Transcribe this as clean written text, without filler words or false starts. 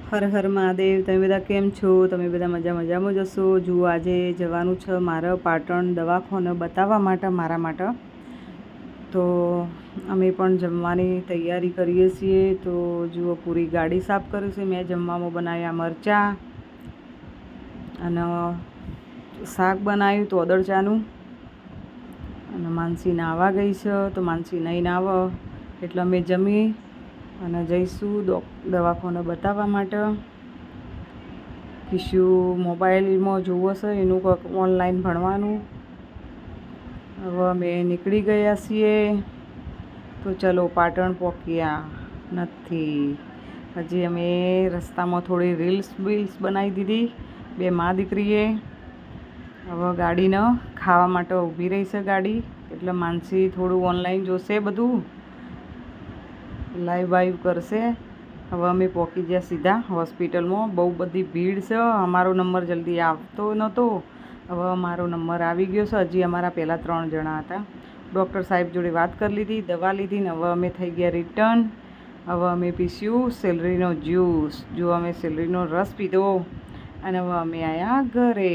હર હર મહાદેવ। તમે બધા કેમ છો? તમે બધા મજામાં જશો। જુઓ આજે જવાનું છે મારે પાટણ દવાખાને બતાવવા માટે મારા માટે। તો અમે પણ જમવાની તૈયારી કરીએ છીએ। તો જુઓ પૂરી ગાડી સાફ કરી છે। મેં જમવામાં બનાવ્યા મરચાં અને શાક બનાવ્યું તોદળચાનું। અને માનસી નાહવા ગઈ છે, તો માનસી નહીં આવે એટલે અમે જમી અને જઈશું દવાખાને બતાવવા માટે। કિસ્યું મોબાઈલમાં જોવો છે એનું કંઈક ઓનલાઈન ભણવાનું। હવે અમે નીકળી ગયા છીએ। તો ચલો પાટણ પહોંચ્યા નથી હજી। અમે રસ્તામાં થોડી રીલ્સ બનાવી દીધી બે મા દીકરીએ। હવે ગાડીને ખાવા માટે ઊભી રહી છે ગાડી, એટલે માનસી થોડું ઓનલાઈન જોશે, બધું લાઈવ કરશે। હવે અમે પહોંચી ગયા સીધા હોસ્પિટલમાં। બહુ બધી ભીડ છે, અમારો નંબર જલ્દી આવતો નહોતો, હવે અમારો નંબર આવી ગયો છે। હજી અમારા પહેલાં 3 જણા હતા। ડૉક્ટર સાહેબ જોડે વાત કરી લીધી, દવા લીધી ને હવે અમે થઈ ગયા રિટર્ન। હવે અમે પીશું સેલરીનો જ્યુસ। જો અમે સેલરીનો રસ પીધો અને હવે અમે આવ્યા ઘરે।